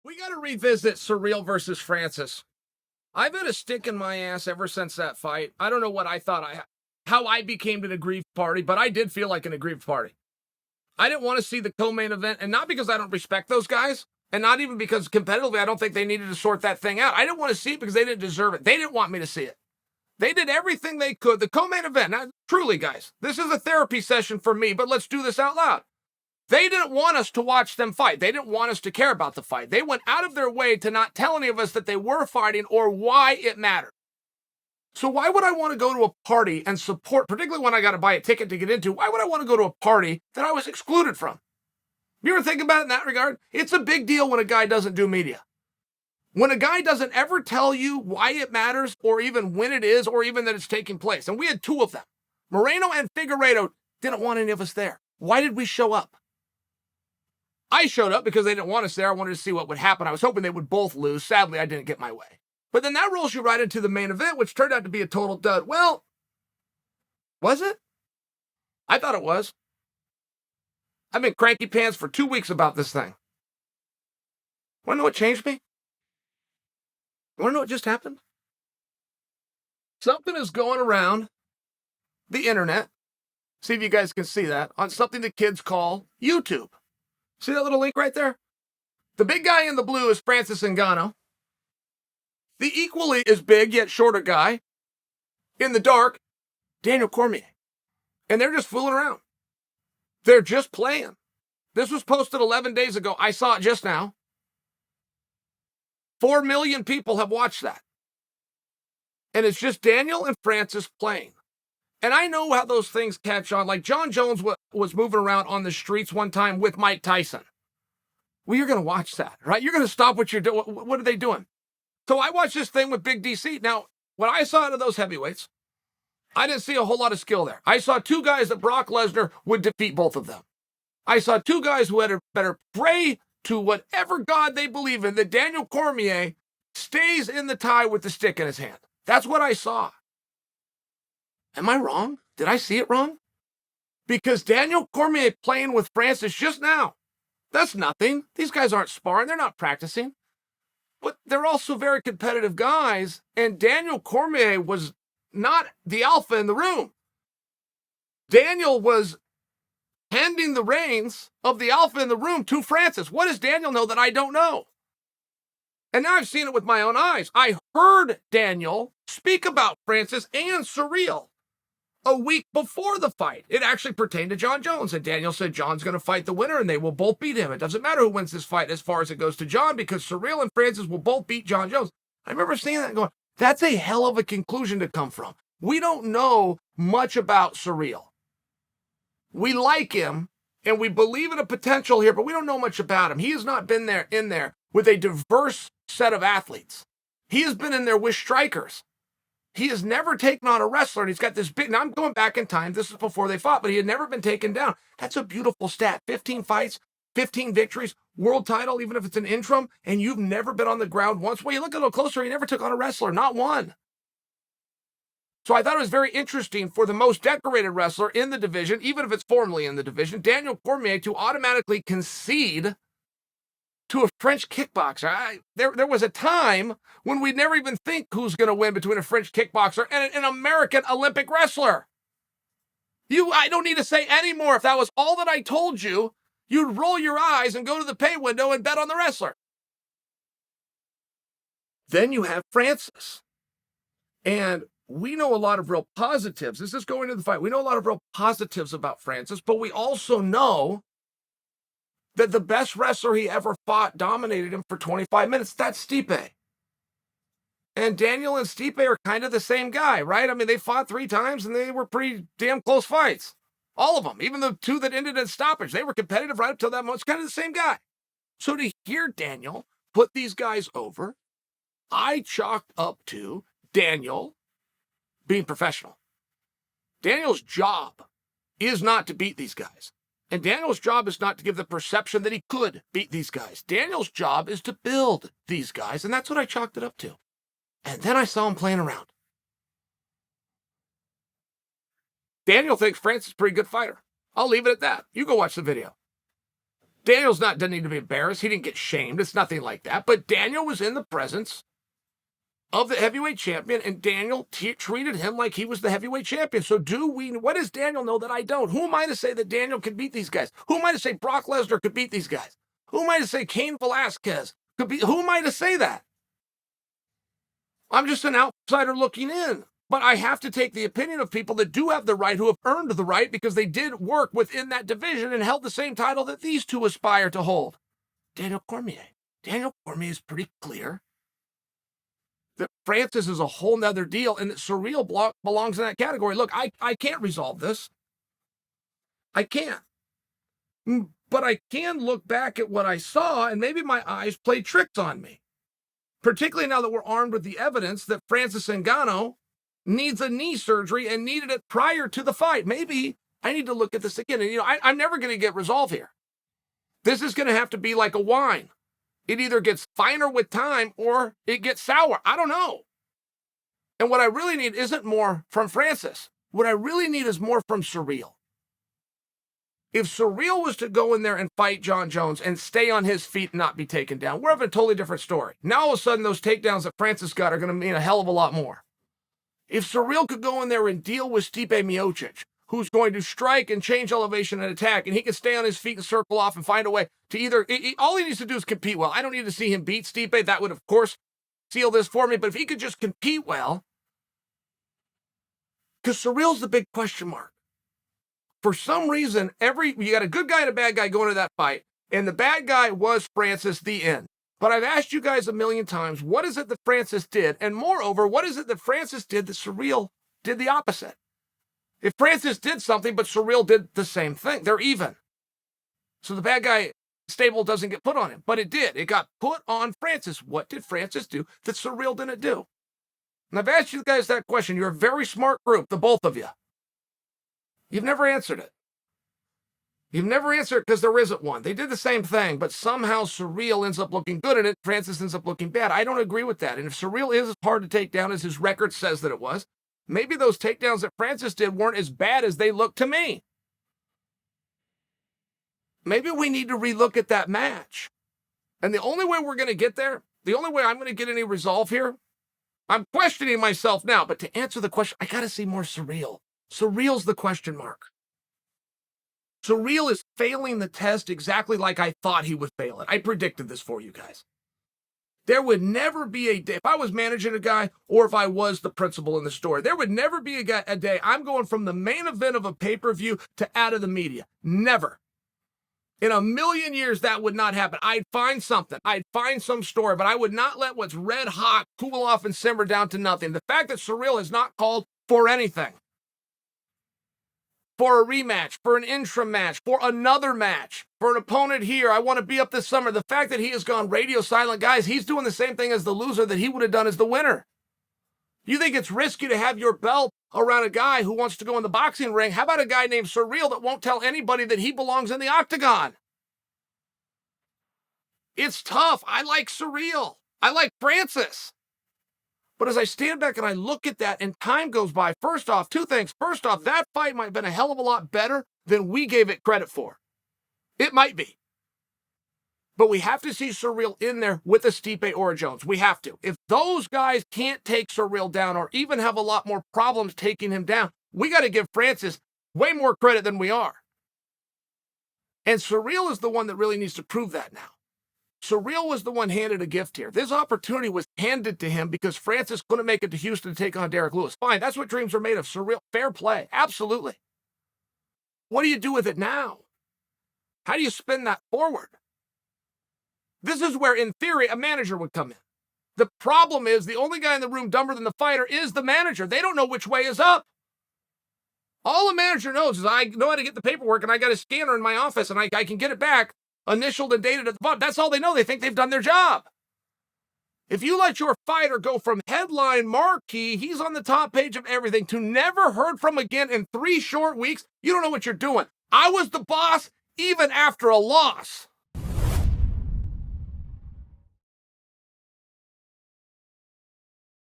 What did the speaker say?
We got to revisit Ciryl versus Francis. I've had a stick in my ass ever since that fight. I don't know what I thought how I became an aggrieved party, but I did feel like an aggrieved party. I didn't want to see the co-main event, and not because I don't respect those guys, and not even because competitively I don't think they needed to sort that thing out. I didn't want to see it because they didn't deserve it. They didn't want me to see it. They did everything they could. The co-main event, now, truly, guys, this is a therapy session for me, but let's do this out loud. They didn't want us to watch them fight. They didn't want us to care about the fight. They went out of their way to not tell any of us that they were fighting or why it mattered. So why would I want to go to a party and support, particularly when I got to buy a ticket to get into, why would I want to go to a party that I was excluded from? You ever think about it in that regard? It's a big deal when a guy doesn't do media. When a guy doesn't ever tell you why it matters or even when it is or even that it's taking place. And we had two of them. Moreno and Figueiredo didn't want any of us there. Why did we show up? I showed up because they didn't want us there. I wanted to see what would happen. I was hoping they would both lose. Sadly, I didn't get my way. But then that rolls you right into the main event, which turned out to be a total dud. Well, was it? I thought it was. I've been cranky pants for 2 weeks about this thing. Want to know what changed me? Want to know what just happened? Something is going around the internet. See if you guys can see that on something the kids call YouTube. See that little link right there? The big guy in the blue is Francis Ngannou. The equally as big yet shorter guy in the dark, Daniel Cormier. And they're just fooling around. They're just playing. This was posted 11 days ago. I saw it just now. 4 million people have watched that. And it's just Daniel and Francis playing. And I know how those things catch on. Like Jon Jones was moving around on the streets one time with Mike Tyson. Well, you're going to watch that, right? You're going to stop what you're doing. What are they doing? So I watched this thing with Big DC. Now, when I saw out of those heavyweights, I didn't see a whole lot of skill there. I saw two guys that Brock Lesnar would defeat both of them. I saw two guys who had better pray to whatever God they believe in, that Daniel Cormier stays in the tie with the stick in his hand. That's what I saw. Am I wrong? Did I see it wrong? Because Daniel Cormier playing with Francis just now, that's nothing. These guys aren't sparring. They're not practicing. But they're also very competitive guys, and Daniel Cormier was not the alpha in the room. Daniel was handing the reins of the alpha in the room to Francis. What does Daniel know that I don't know? And now I've seen it with my own eyes. I heard Daniel speak about Francis and Ciryl a week before the fight. It actually pertained to Jon Jones. And Daniel said Jon's going to fight the winner and they will both beat him. It doesn't matter who wins this fight as far as it goes to Jon, because Ciryl and Francis will both beat Jon Jones. I remember seeing that and going, that's a hell of a conclusion to come from. We don't know much about Ciryl. We like him and we believe in a potential here, but we don't know much about him. He has not been in there with a diverse set of athletes. He has been in there with strikers. He has never taken on a wrestler, and he's got this big... Now, I'm going back in time. This is before they fought, but he had never been taken down. That's a beautiful stat. 15 fights, 15 victories, world title, even if it's an interim, and you've never been on the ground once. Well, you look a little closer, he never took on a wrestler, not one. So I thought it was very interesting for the most decorated wrestler in the division, even if it's formally in the division, Daniel Cormier, to automatically concede to a French kickboxer. There was a time when we'd never even think who's going to win between a French kickboxer and an American Olympic wrestler. I don't need to say any more. If that was all that I told you, you'd roll your eyes and go to the pay window and bet on the wrestler. Then you have Francis. And we know a lot of real positives. This is going to the fight. We know a lot of real positives about Francis, but we also know that the best wrestler he ever fought dominated him for 25 minutes. That's Stipe. And Daniel and Stipe are kind of the same guy, right? I mean, they fought 3 times and they were pretty damn close fights. All of them, even the 2 that ended in stoppage. They were competitive right up till that moment. It's kind of the same guy. So to hear Daniel put these guys over, I chalked up to Daniel being professional. Daniel's job is not to beat these guys. And Daniel's job is not to give the perception that he could beat these guys. Daniel's job is to build these guys, and that's what I chalked it up to. And then I saw him playing around. Daniel thinks Francis is a pretty good fighter. I'll leave it at that. You go watch the video. doesn't need to be embarrassed. He didn't get shamed. It's nothing like that. But Daniel was in the presence of the heavyweight champion, and Daniel treated him like he was the heavyweight champion. So what does Daniel know that I don't? Who am I to say that Daniel can beat these guys? Who am I to say Brock Lesnar could beat these guys? Who am I to say Cain Velasquez could beat? Who am I to say that? I'm just an outsider looking in. But I have to take the opinion of people that do have the right, who have earned the right because they did work within that division and held the same title that these two aspire to hold. Daniel Cormier. Daniel Cormier is pretty clear that Francis is a whole nother deal and that Ciryl belongs in that category. Look, I can't resolve this. I can't. But I can look back at what I saw, and maybe my eyes played tricks on me. Particularly now that we're armed with the evidence that Francis Ngannou needs a knee surgery and needed it prior to the fight. Maybe I need to look at this again. And, I'm never going to get resolve here. This is going to have to be like a wine. It either gets finer with time or it gets sour. I don't know. And what I really need isn't more from Francis. What I really need is more from Ciryl. If Ciryl was to go in there and fight Jon Jones and stay on his feet and not be taken down, we're having a totally different story. Now all of a sudden those takedowns that Francis got are going to mean a hell of a lot more. If Ciryl could go in there and deal with Stipe Miocic, who's going to strike and change elevation and attack, and he can stay on his feet and circle off and find a way to either, all he needs to do is compete well. I don't need to see him beat Stipe. That would, of course, seal this for me. But if he could just compete well, because Ciryl's the big question mark. For some reason, you got a good guy and a bad guy going to that fight, and the bad guy was Francis, the end. But I've asked you guys a million times, what is it that Francis did? And moreover, what is it that Francis did that Ciryl did the opposite? If Francis did something, but Ciryl did the same thing, they're even. So the bad guy stable doesn't get put on him, but it did. It got put on Francis. What did Francis do that Ciryl didn't do? And I've asked you guys that question. You're a very smart group, the both of you. You've never answered it. You've never answered it because there isn't one. They did the same thing, but somehow Ciryl ends up looking good in it. Francis ends up looking bad. I don't agree with that. And if Ciryl is as hard to take down as his record says that it was, maybe those takedowns that Francis did weren't as bad as they looked to me. Maybe we need to relook at that match. And the only way we're going to get there, the only way I'm going to get any resolve here, I'm questioning myself now, but to answer the question, I got to see more Ciryl. Ciryl's the question mark. Ciryl is failing the test exactly like I thought he would fail it. I predicted this for you guys. There would never be a day, if I was managing a guy or if I was the principal in the story, there would never be a day I'm going from the main event of a pay-per-view to out of the media. Never. In a million years, that would not happen. I'd find something. I'd find some story, but I would not let what's red hot cool off and simmer down to nothing. The fact that Ciryl has not called for anything, for a rematch, for an interim match, for another match, for an opponent here, I want to be up this summer. The fact that he has gone radio silent, guys, he's doing the same thing as the loser that he would have done as the winner. You think it's risky to have your belt around a guy who wants to go in the boxing ring? How about a guy named Ciryl that won't tell anybody that he belongs in the octagon? It's tough. I like Ciryl. I like Francis. But as I stand back and I look at that and time goes by, first off, two things. First off, that fight might have been a hell of a lot better than we gave it credit for. It might be. But we have to see Ciryl in there with a Stipe or a Jones. We have to. If those guys can't take Ciryl down or even have a lot more problems taking him down, we got to give Francis way more credit than we are. And Ciryl is the one that really needs to prove that now. Ciryl was the one handed a gift here. This opportunity was handed to him because Francis couldn't make it to Houston to take on Derek Lewis. Fine, that's what dreams are made of. Ciryl, fair play, absolutely. What do you do with it now? How do you spin that forward? This is where, in theory, a manager would come in. The problem is the only guy in the room dumber than the fighter is the manager. They don't know which way is up. All a manager knows is I know how to get the paperwork and I got a scanner in my office and I can get it back, initialed and dated at the bottom. That's all they know. They think they've done their job. If you let your fighter go from headline marquee, he's on the top page of everything, to never heard from again in 3 short weeks, you don't know what you're doing. I was the boss even after a loss.